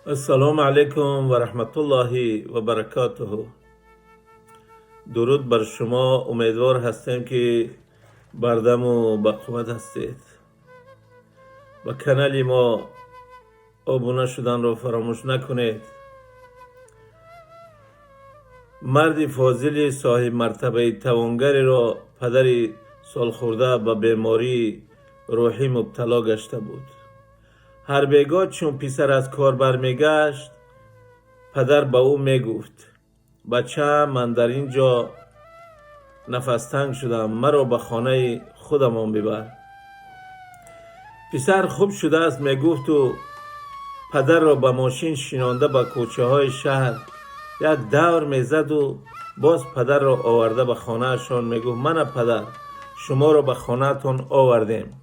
السلام علیکم و رحمت الله و برکاته. درود بر شما. امیدوار هستیم که بردم و بقوت هستید. و کانال ما ابونه شدن رو فراموش نکنید. مرد فاضل صاحب مرتبه توانگری را پدری سالخورده به بیماری روحی مبتلا گشته بود. هر بیگاه چون پسر از کار برمیگشت، پدر به او میگفت: بچه، من در اینجا نفس تنگ شدم، مرا به خانه خودمان ببر. پسر خوب شده است میگفت و پدر را به ماشین شینانده به کوچه های شهر یک دور میزد و باز پدر را آورده به خانه شان میگفت: من پدر، شما را به خانه تان آوردیم.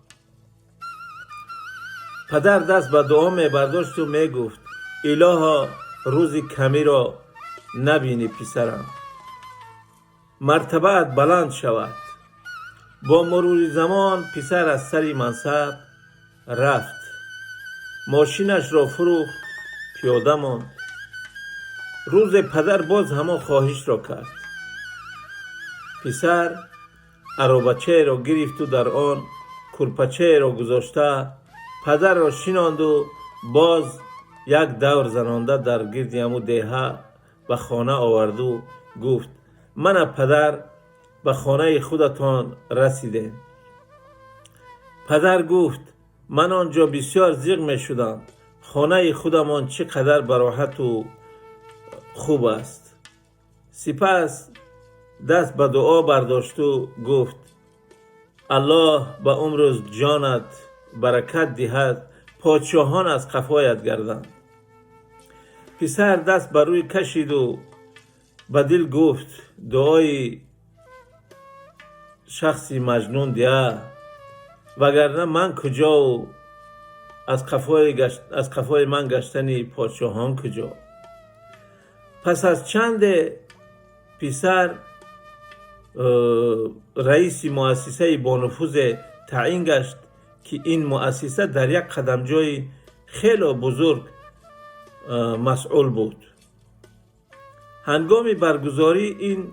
پدر دست به دعا میبرداشت و میگفت: الها روز کمی را نبینی پسرم، مرتبه‌ات بلند شود. با مرور زمان پسر از سر منصب رفت، ماشینش را فروخت، پیاده ماند. روز پدر باز همان خواهش را کرد. پسر عروبچه را گرفت و در آن کرپچه را گذاشته پدر را شیناند و باز یک دور زنانده در گرد همو دیه به خانه آورد و گفت: من پدر، به خانه خودتان رسیدیم. پدر گفت: من آنجا بسیار زیغ می شدم، خانه خودمان چقدر براحت و خوب است. سپس دست به دعا برداشت و گفت: الله به عمر جانت برکت دهد، پادشاهان از قفایت گردند. پسر دست بر روی کشید و به دل گفت: دعای شخصی مجنون ده، وگرنه من کجا و از قفای من گشتنی پادشاهان کجا. پس از چند پسر رئیس مؤسسه با نفوذ تعیین گشت که این مؤسسه در یک قدم جای خیلی بزرگ مسئول بود. هنگام برگزاری این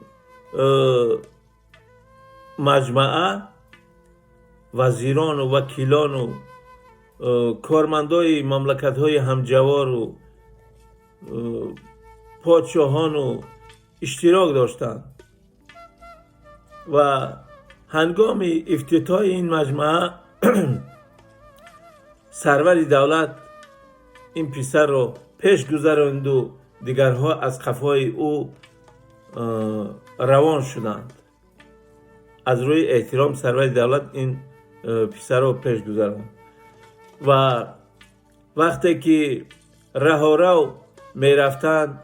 مجمعه، وزیران و وکیلان و کارمندای مملکت های همجوار و پادشاهان و اشتراک داشتند و هنگام افتتاح این مجمعه سرور دولت این پسر رو پیش گذراند و دیگرها از قفای او روان شدند. از روی احترام سرور دولت این پسر رو پیش گذراند و وقتی که رهارو می رفتند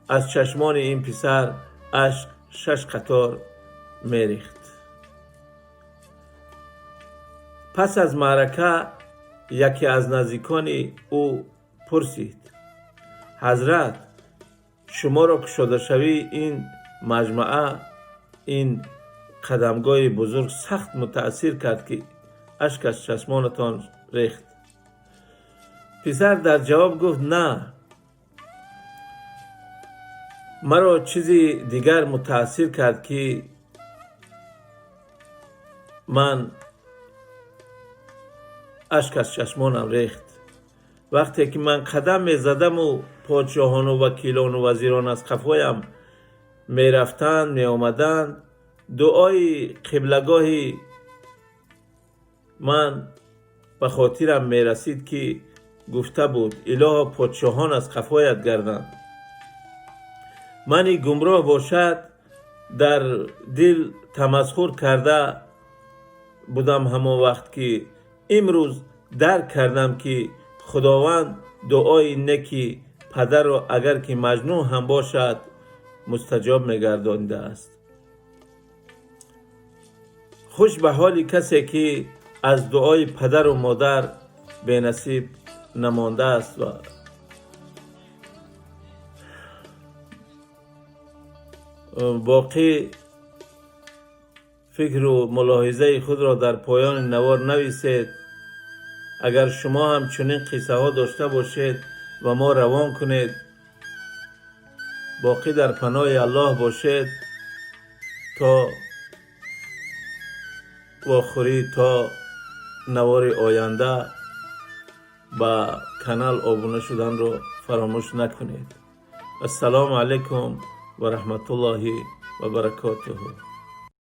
از چشمان این پسر اشک 6 قطار می ریخت. پس از معرکه یکی از نزدیکان او پرسید: حضرت، شما را کشاده شوی این مجمعه، این قدمگاه بزرگ سخت متاثر کرد که اشک از چشمانتان ریخت. پسر در جواب گفت: نه، مرا چیزی دیگر متاثر کرد که من اشک از چشمانم ریخت. وقتی که من قدم می زدم و پادشاهان و وکیلان و وزیران از قفایم می رفتند می آمدند، دعای قبلگاهی من به خاطرم می رسید که گفته بود: الها پادشاهان از قفایت گردند. منی گمراه باشد در دل تمسخر کرده بودم همان وقت که امروز درک کردم که خداوند دعای نکی پدر را اگر که مجنون هم باشد مستجاب می‌گردانیده است. خوش به حال کسی که از دعای پدر و مادر به نصیب نمانده است و باقی فکر و ملاحظه خود را در پایان نوار نویسید. اگر شما هم چنین قصه ها داشته باشید و ما روان کنید. باقی در پناه الله باشید تا واخوری، تا نوار آینده. با کانال آبونه شدن رو فراموش نکنید. السلام علیکم و رحمت الله و برکاته.